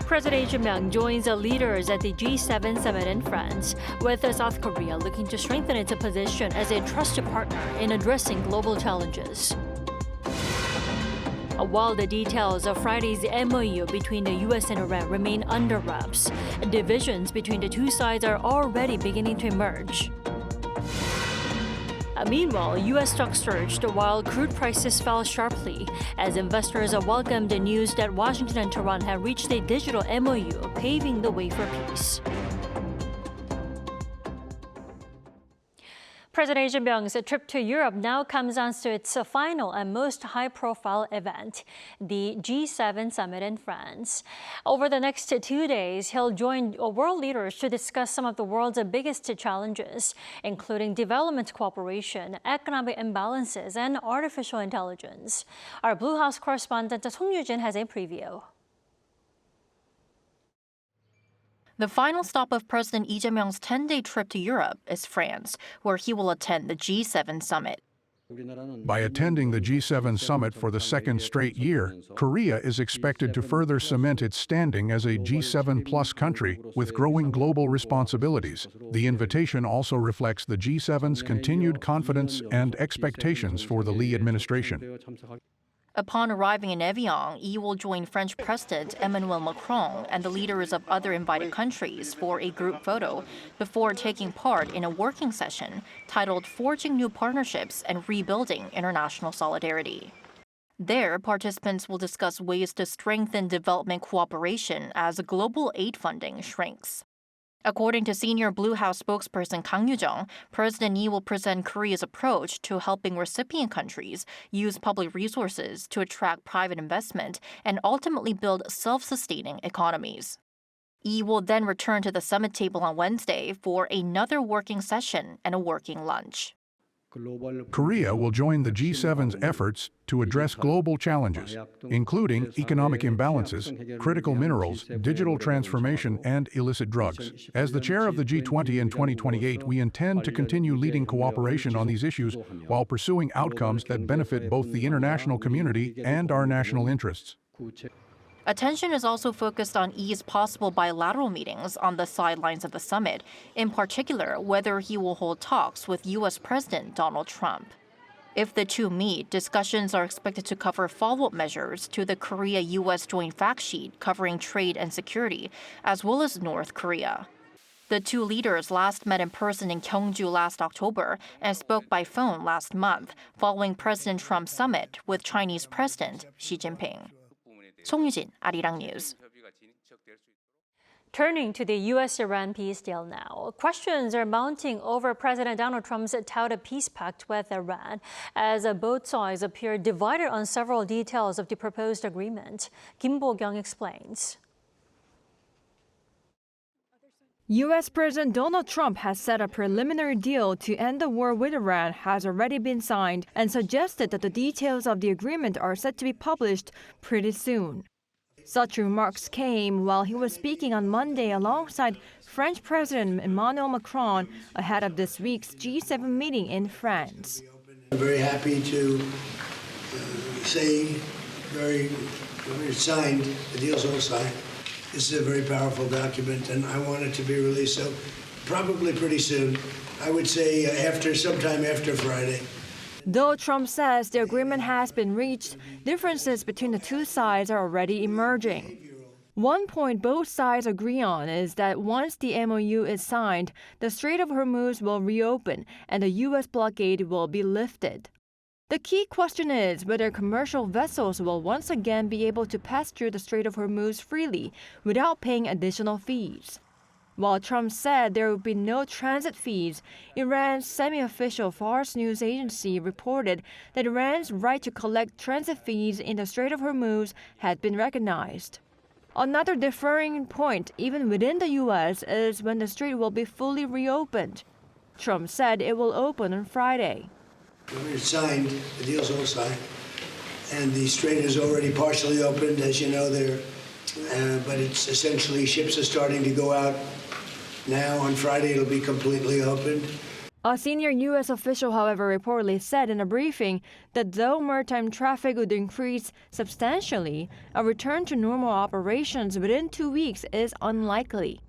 President Daejeon joins the leaders at the G7 summit in France, with South Korea looking to strengthen its position as a trusted partner in addressing global challenges. While the details of Friday's MOU between the U.S. and Iran remain under wraps, divisions between the two sides are already beginning to emerge. Meanwhile, U.S. stocks surged while crude prices fell sharply as investors welcomed the news that Washington and Tehran have reached a digital MOU, paving the way for peace. President Daejeon's trip to Europe now comes on to its final and most high-profile event, the G7 summit in France. Over the next 2 days, he'll join world leaders to discuss some of the world's biggest challenges, including development cooperation, economic imbalances, and artificial intelligence. Our Blue House correspondent Song Yujin has a preview. The final stop of President Lee Jae-myung's 10-day trip to Europe is France, where he will attend the G7 summit. By attending the G7 summit for the second straight year, Korea is expected to further cement its standing as a G7-plus country with growing global responsibilities. The invitation also reflects the G7's continued confidence and expectations for the Lee administration. Upon arriving in Evian, Lee will join French President Emmanuel Macron and the leaders of other invited countries for a group photo before taking part in a working session titled Forging New Partnerships and Rebuilding International Solidarity. There, participants will discuss ways to strengthen development cooperation as global aid funding shrinks. According to senior Blue House spokesperson Kang Yoo-jung, President Lee will present Korea's approach to helping recipient countries use public resources to attract private investment and ultimately build self-sustaining economies. Lee will then return to the summit table on Wednesday for another working session and a working lunch. Korea will join the G7's efforts to address global challenges, including economic imbalances, critical minerals, digital transformation, and illicit drugs. As the chair of the G20 in 2028, we intend to continue leading cooperation on these issues while pursuing outcomes that benefit both the international community and our national interests. Attention is also focused on Lee's possible bilateral meetings on the sidelines of the summit, in particular whether he will hold talks with U.S. President Donald Trump. If the two meet, discussions are expected to cover follow-up measures to the Korea-U.S. joint fact sheet covering trade and security, as well as North Korea. The two leaders last met in person in Gyeongju last October and spoke by phone last month, following President Trump's summit with Chinese President Xi Jinping. Song Yujin, Arirang News. Turning to the U.S. Iran peace deal now, questions are mounting over President Donald Trump's touted peace pact with Iran, as both sides appear divided on several details of the proposed agreement. Kim Bo-kyung explains. U.S. President Donald Trump has said a preliminary deal to end the war with Iran has already been signed and suggested that the details of the agreement are set to be published pretty soon. Such remarks came while he was speaking on Monday alongside French President Emmanuel Macron ahead of this week's G7 meeting in France. I'm very happy to say it's signed, the deal's all signed. This is a very powerful document, and I want it to be released, so probably pretty soon. I would say sometime after Friday. Though Trump says the agreement has been reached, differences between the two sides are already emerging. One point both sides agree on is that once the MOU is signed, the Strait of Hormuz will reopen and the U.S. blockade will be lifted. The key question is whether commercial vessels will once again be able to pass through the Strait of Hormuz freely without paying additional fees. While Trump said there would be no transit fees, Iran's semi-official Fars news agency reported that Iran's right to collect transit fees in the Strait of Hormuz had been recognized. Another differing point, even within the U.S., is when the strait will be fully reopened. Trump said it will open on Friday. It's signed, the deal's all signed, and the strait is already partially opened, as you know, but it's essentially ships are starting to go out now. On Friday, it'll be completely opened. A senior U.S. official, however, reportedly said in a briefing that though maritime traffic would increase substantially, a return to normal operations within 2 weeks is unlikely.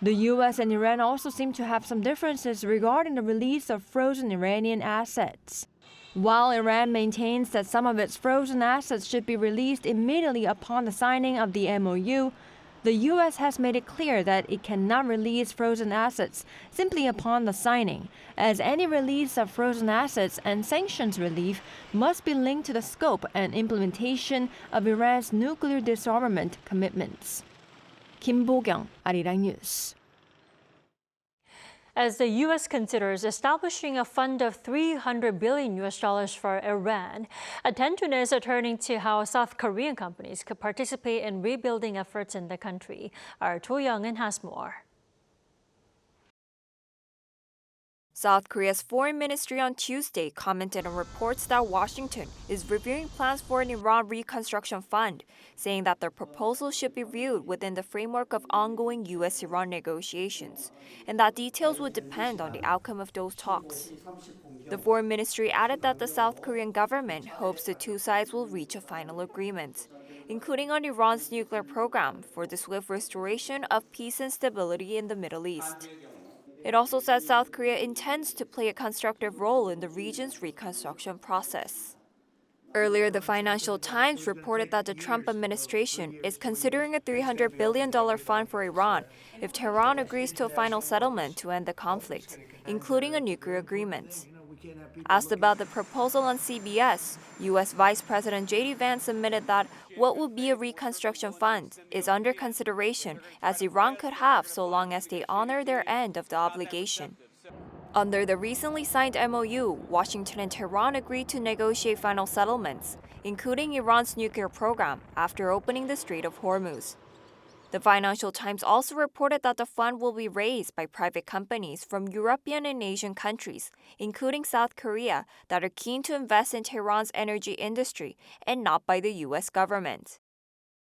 The U.S. and Iran also seem to have some differences regarding the release of frozen Iranian assets. While Iran maintains that some of its frozen assets should be released immediately upon the signing of the MOU, the U.S. has made it clear that it cannot release frozen assets simply upon the signing, as any release of frozen assets and sanctions relief must be linked to the scope and implementation of Iran's nuclear disarmament commitments. Kim Bo-kyung, Arirang News. As the U.S. considers establishing a fund of $300 billion for Iran, attention is turning to how South Korean companies could participate in rebuilding efforts in the country. Our Cho Young-in has more. South Korea's foreign ministry on Tuesday commented on reports that Washington is reviewing plans for an Iran reconstruction fund, saying that the proposal should be viewed within the framework of ongoing U.S. Iran negotiations, and that details would depend on the outcome of those talks. The foreign ministry added that the South Korean government hopes the two sides will reach a final agreement, including on Iran's nuclear program for the swift restoration of peace and stability in the Middle East. It also says South Korea intends to play a constructive role in the region's reconstruction process. Earlier, the Financial Times reported that the Trump administration is considering a $300 billion fund for Iran if Tehran agrees to a final settlement to end the conflict, including a nuclear agreement. Asked about the proposal on CBS, U.S. Vice President J.D. Vance admitted that what would be a reconstruction fund is under consideration, as Iran could have so long as they honor their end of the obligation. Under the recently signed MOU, Washington and Tehran agreed to negotiate final settlements, including Iran's nuclear program, after opening the Strait of Hormuz. The Financial Times also reported that the fund will be raised by private companies from European and Asian countries, including South Korea, that are keen to invest in Tehran's energy industry, and not by the U.S. government.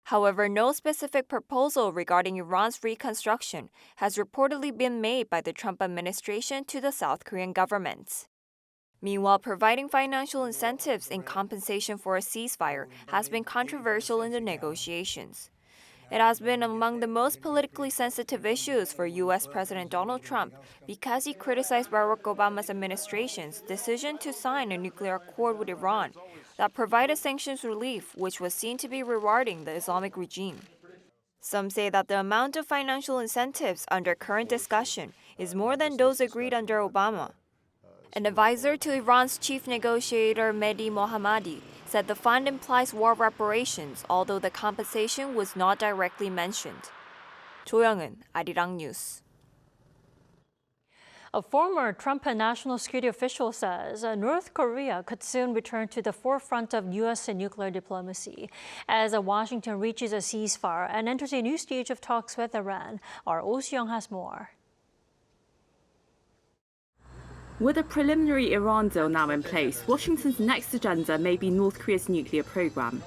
However, no specific proposal regarding Iran's reconstruction has reportedly been made by the Trump administration to the South Korean government. Meanwhile, providing financial incentives in compensation for a ceasefire has been controversial in the negotiations. It has been among the most politically sensitive issues for U.S. President Donald Trump because he criticized Barack Obama's administration's decision to sign a nuclear accord with Iran that provided sanctions relief, which was seen to be rewarding the Islamic regime. Some say that the amount of financial incentives under current discussion is more than those agreed under Obama. An advisor to Iran's chief negotiator Mehdi Mohammadi said the fund implies war reparations, although the compensation was not directly mentioned. Cho Young-in, Arirang News. A former Trump national security official says North Korea could soon return to the forefront of U.S. nuclear diplomacy as Washington reaches a ceasefire and enters a new stage of talks with Iran. Our Oh Seong has more. With a preliminary Iran deal now in place, Washington's next agenda may be North Korea's nuclear program.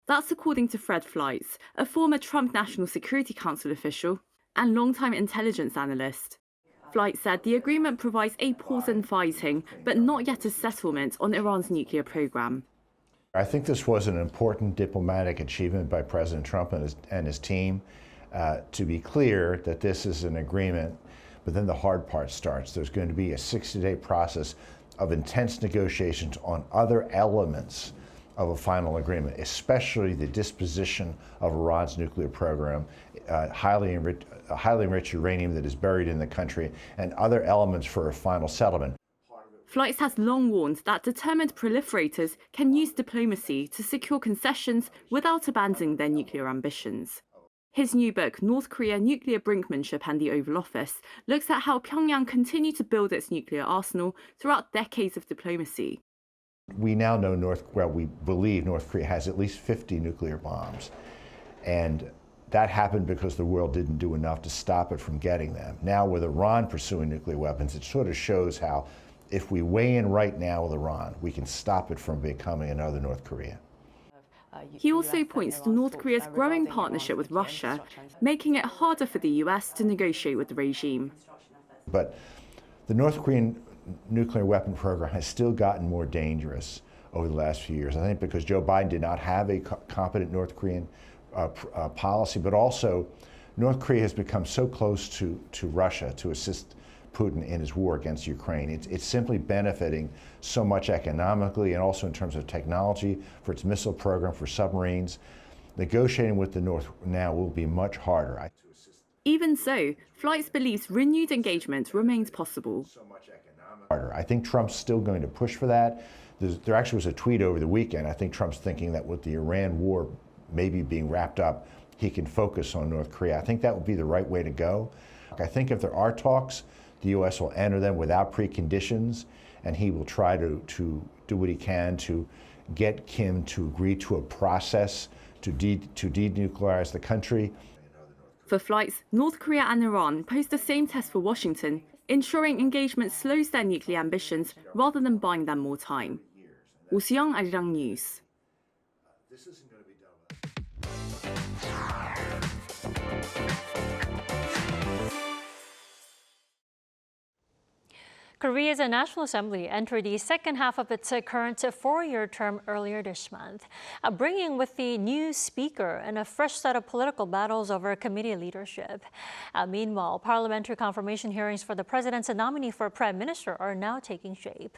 That's according to Fred Fleitz, a former Trump National Security Council official and longtime intelligence analyst. Fleitz said the agreement provides a pause in fighting, but not yet a settlement on Iran's nuclear program. I think this was an important diplomatic achievement by President Trump and his team. To be clear that this is an agreement, but then the hard part starts. There's going to be a 60-day process of intense negotiations on other elements of a final agreement, especially the disposition of Iran's nuclear program, highly enriched uranium that is buried in the country, and other elements for a final settlement. Fleitz has long warned that determined proliferators can use diplomacy to secure concessions without abandoning their nuclear ambitions. His new book, North Korea, Nuclear Brinkmanship and the Oval Office, looks at how Pyongyang continued to build its nuclear arsenal throughout decades of diplomacy. We now know we believe North Korea has at least 50 nuclear bombs. And that happened because the world didn't do enough to stop it from getting them. Now with Iran pursuing nuclear weapons, it sort of shows how if we weigh in right now with Iran, we can stop it from becoming another North Korea. He also points to North Korea's growing partnership with Russia, making it harder for the U.S. to negotiate with the regime. But the North Korean nuclear weapon program has still gotten more dangerous over the last few years. I think because Joe Biden did not have a competent North Korean policy, but also North Korea has become so close to Russia to assist Putin in his war against Ukraine. It's simply benefiting so much economically and also in terms of technology for its missile program, for submarines. Negotiating with the North now will be much harder. Even so, Flights believes renewed engagement remains possible. I think Trump's still going to push for that. There actually was a tweet over the weekend. I think Trump's thinking that with the Iran war maybe being wrapped up, he can focus on North Korea. I think that would be the right way to go. I think if there are talks, the U.S. will enter them without preconditions, and he will try to do what he can to get Kim to agree to a process to denuclearize the country. For Flights, North Korea and Iran pose the same test for Washington, ensuring engagement slows their nuclear ambitions rather than buying them more time. U.S Arirang News. Korea's National Assembly entered the second half of its current four-year term earlier this month, bringing with the new speaker and a fresh set of political battles over committee leadership. Meanwhile, parliamentary confirmation hearings for the president's nominee for prime minister are now taking shape.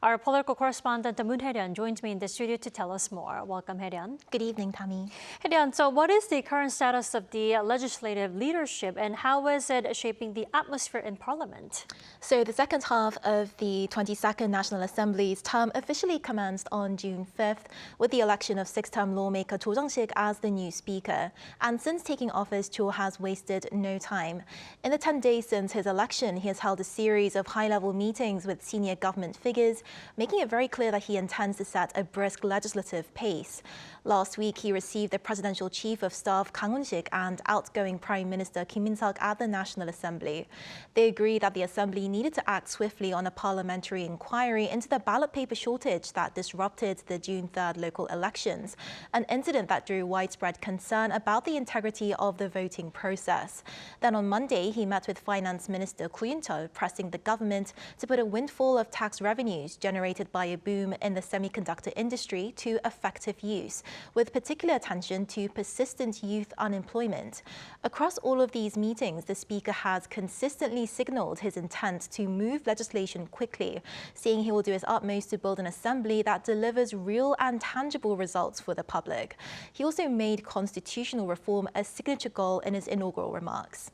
Our political correspondent Moon Hae-ryun joins me in the studio to tell us more. Welcome, Hae-ryun. Good evening, Tammy. Hae-ryun, so what is the current status of the legislative leadership and how is it shaping the atmosphere in parliament? So the second half of the 22nd National Assembly's term officially commenced on June 5th with the election of six-term lawmaker Cho Jung-sik as the new speaker. And since taking office, Cho has wasted no time. In the 10 days since his election, he has held a series of high-level meetings with senior government figures, making it very clear that he intends to set a brisk legislative pace. Last week, he received the presidential chief of staff Kang Hoon-sik and outgoing Prime Minister Kim Min-seok at the National Assembly. They agreed that the Assembly needed to act swiftly on a parliamentary inquiry into the ballot paper shortage that disrupted the June 3rd local elections, an incident that drew widespread concern about the integrity of the voting process. Then on Monday, he met with Finance Minister Koo Yoon-chol, pressing the government to put a windfall of tax revenues generated by a boom in the semiconductor industry to effective use, with particular attention to persistent youth unemployment. Across all of these meetings, the Speaker has consistently signaled his intent to move legislation quickly, saying he will do his utmost to build an assembly that delivers real and tangible results for the public. He also made constitutional reform a signature goal in his inaugural remarks.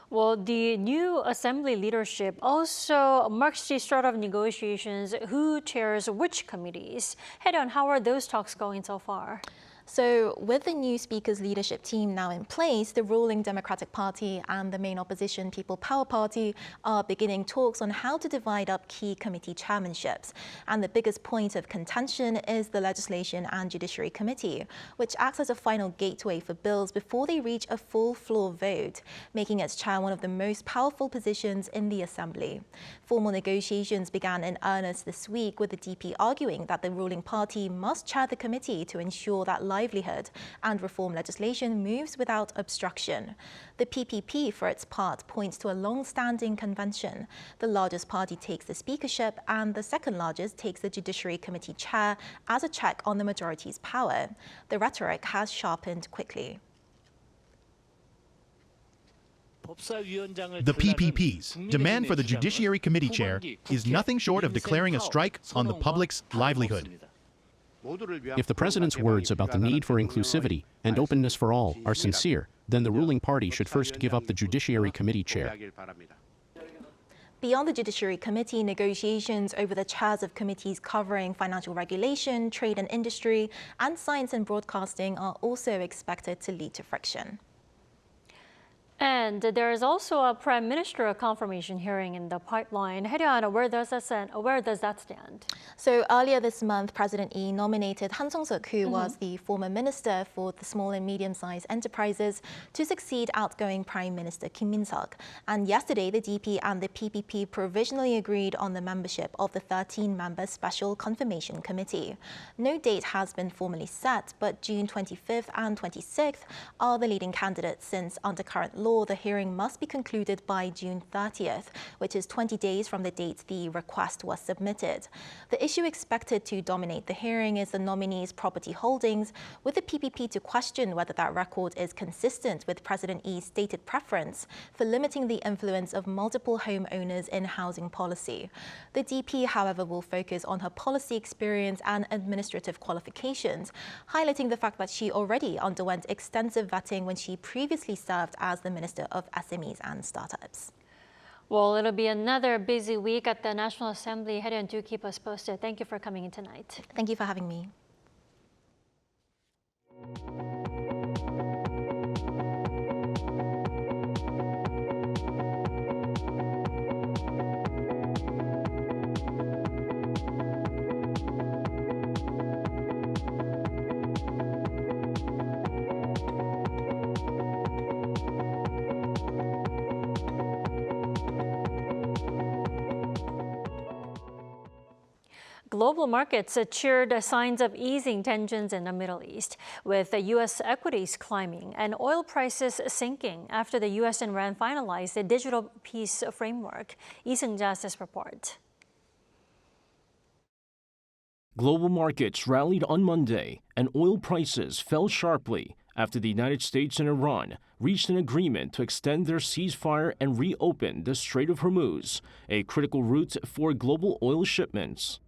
Well, the new assembly leadership also marks the start of negotiations. Who chairs which committees? Hae-ryun, how are those talks going so far? So with the new Speaker's leadership team now in place, the ruling Democratic Party and the main opposition People Power Party are beginning talks on how to divide up key committee chairmanships. And the biggest point of contention is the Legislation and Judiciary Committee, which acts as a final gateway for bills before they reach a full floor vote, making its chair one of the most powerful positions in the Assembly. Formal negotiations began in earnest this week, with the DP arguing that the ruling party must chair the committee to ensure that livelihood and reform legislation moves without obstruction. The PPP, for its part, points to a long-standing convention. The largest party takes the speakership and the second largest takes the Judiciary Committee chair as a check on the majority's power. The rhetoric has sharpened quickly. The PPP's demand for the Judiciary Committee chair is nothing short of declaring a strike on the public's livelihood. If the president's words about the need for inclusivity and openness for all are sincere, then the ruling party should first give up the Judiciary Committee chair. Beyond the Judiciary Committee, negotiations over the chairs of committees covering financial regulation, trade and industry, and science and broadcasting are also expected to lead to friction. And there is also a Prime Minister confirmation hearing in the pipeline. Hae-ryun, where does that stand? So earlier this month, President Lee nominated Han Sung-seok, who was the former minister for the small and medium-sized enterprises, to succeed outgoing Prime Minister Kim Min-seok. And yesterday, the DP and the PPP provisionally agreed on the membership of the 13-member Special Confirmation Committee. No date has been formally set, but June 25th and 26th are the leading candidates, since under current law, law, the hearing must be concluded by June 30th, which is 20 days from the date the request was submitted. The issue expected to dominate the hearing is the nominee's property holdings, with the PPP to question whether that record is consistent with President Yi's stated preference for limiting the influence of multiple homeowners in housing policy. The DP, however, will focus on her policy experience and administrative qualifications, highlighting the fact that she already underwent extensive vetting when she previously served as the Minister of SMEs and Startups. Well, it'll be another busy week at the National Assembly. Heatwave, do keep us posted. Thank you for coming in tonight. Thank you for having me. Global markets cheered signs of easing tensions in the Middle East, with the U.S. equities climbing and oil prices sinking after the U.S. and Iran finalized the digital peace framework. Lee Seung-ja's this report. Global markets rallied on Monday, and oil prices fell sharply after the United States and Iran reached an agreement to extend their ceasefire and reopen the Strait of Hormuz, a critical route for global oil shipments.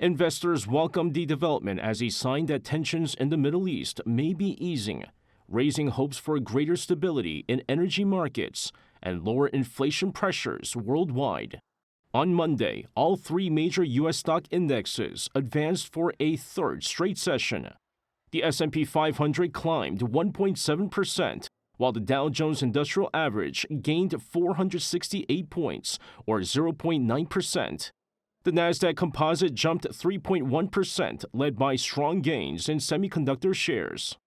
Investors welcomed the development as a sign that tensions in the Middle East may be easing, raising hopes for greater stability in energy markets and lower inflation pressures worldwide. On Monday, all three major U.S. stock indexes advanced for a third straight session. The S&P 500 climbed 1.7%, while the Dow Jones Industrial Average gained 468 points, or 0.9%. The Nasdaq Composite jumped 3.1%, led by strong gains in semiconductor shares.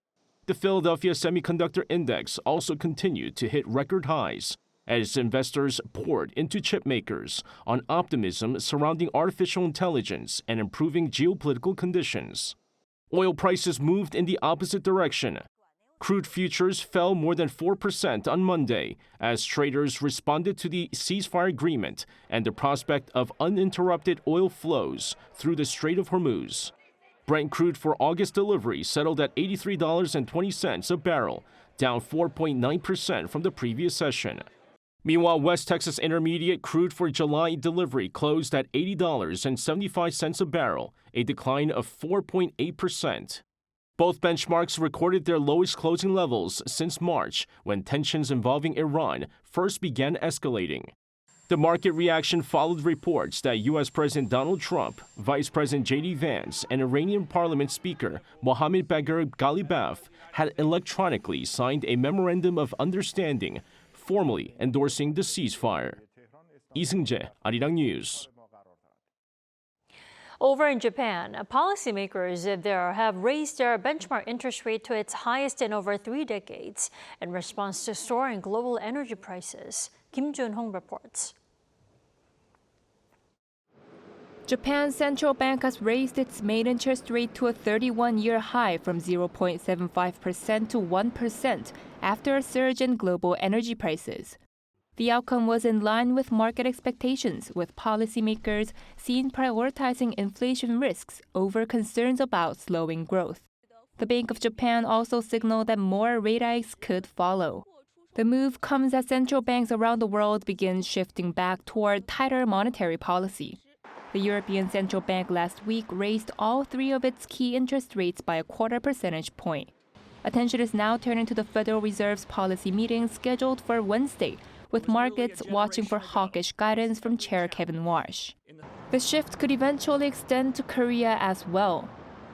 The Philadelphia Semiconductor Index also continued to hit record highs as investors poured into chip makers on optimism surrounding artificial intelligence and improving geopolitical conditions. Oil prices moved in the opposite direction. Crude futures fell more than 4% on Monday as traders responded to the ceasefire agreement and the prospect of uninterrupted oil flows through the Strait of Hormuz. Brent crude for August delivery settled at $83.20 a barrel, down 4.9% from the previous session. Meanwhile, West Texas Intermediate crude for July delivery closed at $80.75 a barrel, a decline of 4.8%. Both benchmarks recorded their lowest closing levels since March, when tensions involving Iran first began escalating. The market reaction followed reports that U.S. President Donald Trump, Vice President J.D. Vance, and Iranian Parliament Speaker Mohammad Bagher Ghalibaf had electronically signed a memorandum of understanding, formally endorsing the ceasefire. Lee Seung-jae, Arirang News. Over in Japan, policymakers there have raised their benchmark interest rate to its highest in over 3 decades in response to soaring global energy prices. Kim Jun-hong reports. Japan's central bank has raised its main interest rate to a 31-year high from 0.75% to 1% after a surge in global energy prices. The outcome was in line with market expectations, with policymakers seen prioritizing inflation risks over concerns about slowing growth. The Bank of Japan also signaled that more rate hikes could follow. The move comes as central banks around the world begin shifting back toward tighter monetary policy. The European Central Bank last week raised all 3 of its key interest rates by a 0.25 percentage point. Attention is now turning to the Federal Reserve's policy meeting scheduled for Wednesday, with markets watching for hawkish guidance from Chair Kevin Warsh. The shift could eventually extend to Korea as well.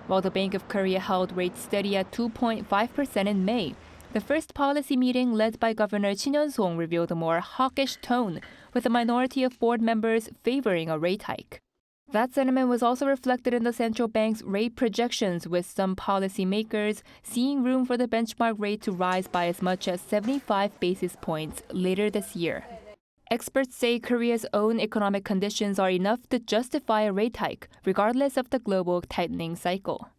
While the Bank of Korea held rates steady at 2.5% in May, the first policy meeting led by Governor Chin Yeon-song revealed a more hawkish tone, with a minority of board members favoring a rate hike. That sentiment was also reflected in the central bank's rate projections, with some policymakers seeing room for the benchmark rate to rise by as much as 75 basis points later this year. Experts say Korea's own economic conditions are enough to justify a rate hike, regardless of the global tightening cycle.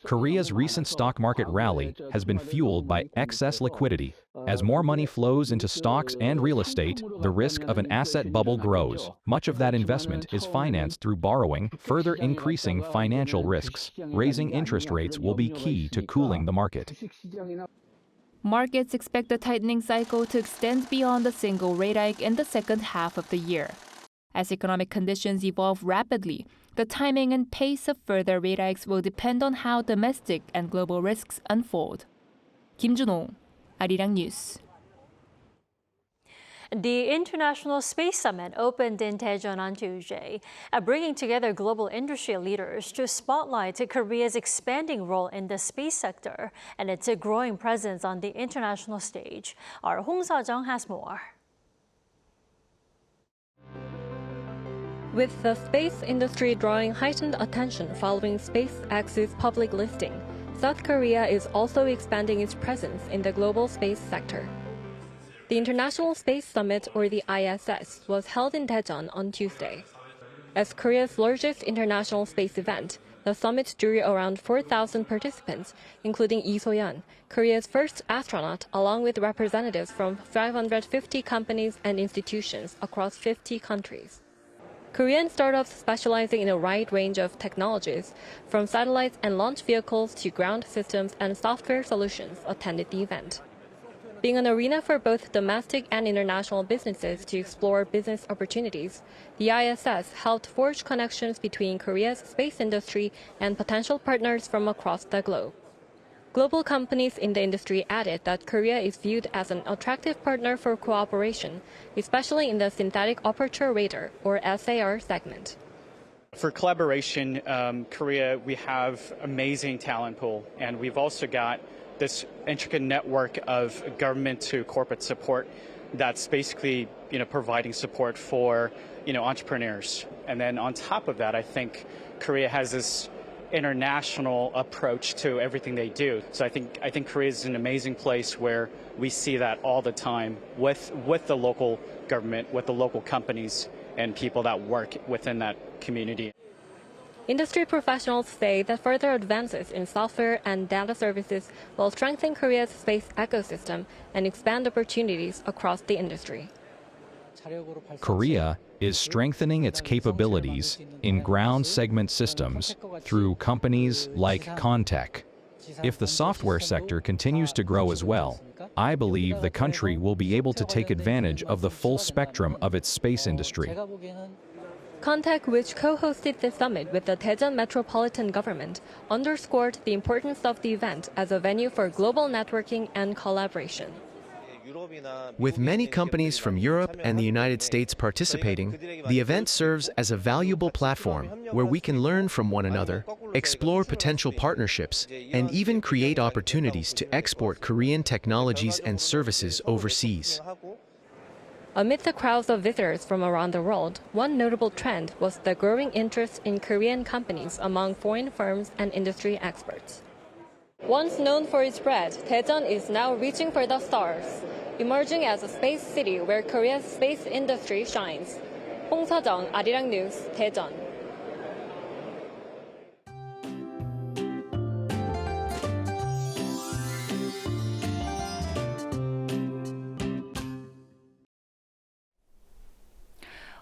Korea's recent stock market rally has been fueled by excess liquidity. As more money flows into stocks and real estate, the risk of an asset bubble grows. Much of that investment is financed through borrowing, further increasing financial risks. Raising interest rates will be key to cooling the market. Markets expect the tightening cycle to extend beyond a single rate hike in the second half of the year. As economic conditions evolve rapidly, the timing and pace of further rate hikes will depend on how domestic and global risks unfold. Kim Jun-ho, Arirang News. The International Space Summit opened in Daejeon on Tuesday, bringing together global industry leaders to spotlight Korea's expanding role in the space sector and its growing presence on the international stage. Our Hong Sa-jung has more. With the space industry drawing heightened attention following SpaceX's public listing, South Korea is also expanding its presence in the global space sector. The International Space Summit, or the ISS, was held in Daejeon on Tuesday. As Korea's largest international space event, the summit drew around 4,000 participants, including Lee So-yeon, Korea's first astronaut, along with representatives from 550 companies and institutions across 50 countries. Korean startups specializing in a wide range of technologies, from satellites and launch vehicles to ground systems and software solutions, attended the event. Being an arena for both domestic and international businesses to explore business opportunities, the ISS helped forge connections between Korea's space industry and potential partners from across the globe. Global companies in the industry added that Korea is viewed as an attractive partner for cooperation, especially in the synthetic aperture radar, or SAR, segment. For collaboration, Korea, we have amazing talent pool, and we've also got this intricate network of government to corporate support that's basically, providing support for, entrepreneurs. And then on top of that, I think Korea has this international approach to everything they do. So I think Korea is an amazing place where we see that all the time with the local government, with the local companies and people that work within that community. Industry professionals say that further advances in software and data services will strengthen Korea's space ecosystem and expand opportunities across the industry. Korea is strengthening its capabilities in ground segment systems through companies like Contech. If the software sector continues to grow as well, I believe the country will be able to take advantage of the full spectrum of its space industry. Contech, which co-hosted the summit with the Daejeon metropolitan government, underscored the importance of the event as a venue for global networking and collaboration. With many companies from Europe and the United States participating, the event serves as a valuable platform where we can learn from one another, explore potential partnerships, and even create opportunities to export Korean technologies and services overseas. Amid the crowds of visitors from around the world, one notable trend was the growing interest in Korean companies among foreign firms and industry experts. Once known for its bread, Daejeon is now reaching for the stars, emerging as a space city where Korea's space industry shines. Hong Sa-jung, Arirang News, Daejeon.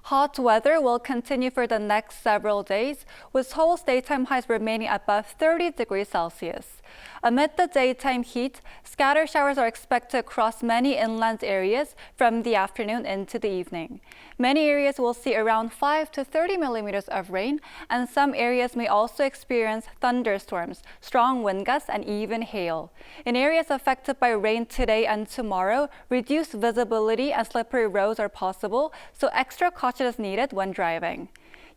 Hot weather will continue for the next several days, with Seoul's daytime highs remaining above 30 degrees Celsius. Amid the daytime heat, scattered showers are expected across many inland areas from the afternoon into the evening. Many areas will see around 5 to 30 millimeters of rain, and some areas may also experience thunderstorms, strong wind gusts, and even hail. In areas affected by rain today and tomorrow, reduced visibility and slippery roads are possible, so extra caution is needed when driving.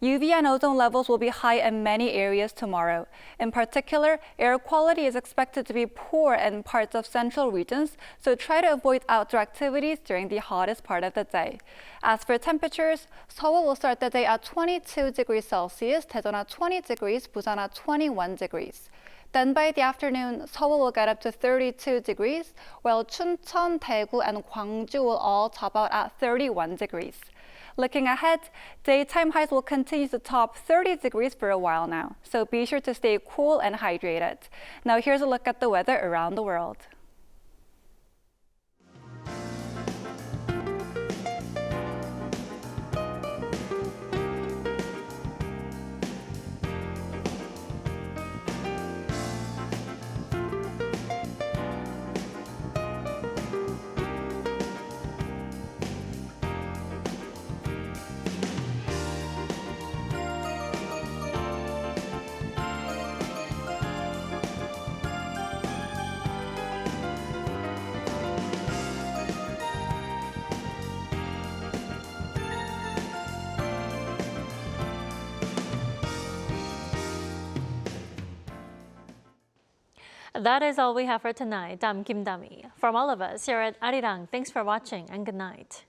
UV and ozone levels will be high in many areas tomorrow. In particular, air quality is expected to be poor in parts of central regions, so try to avoid outdoor activities during the hottest part of the day. As for temperatures, Seoul will start the day at 22 degrees Celsius, Daejeon at 20 degrees, Busan at 21 degrees. Then by the afternoon, Seoul will get up to 32 degrees, while Chuncheon, Daegu, and Gwangju will all top out at 31 degrees. Looking ahead, daytime highs will continue to top 30 degrees for a while now, so be sure to stay cool and hydrated. Now here's a look at the weather around the world. That is all we have for tonight. I'm Kim Dami. From all of us here at Arirang, thanks for watching and good night.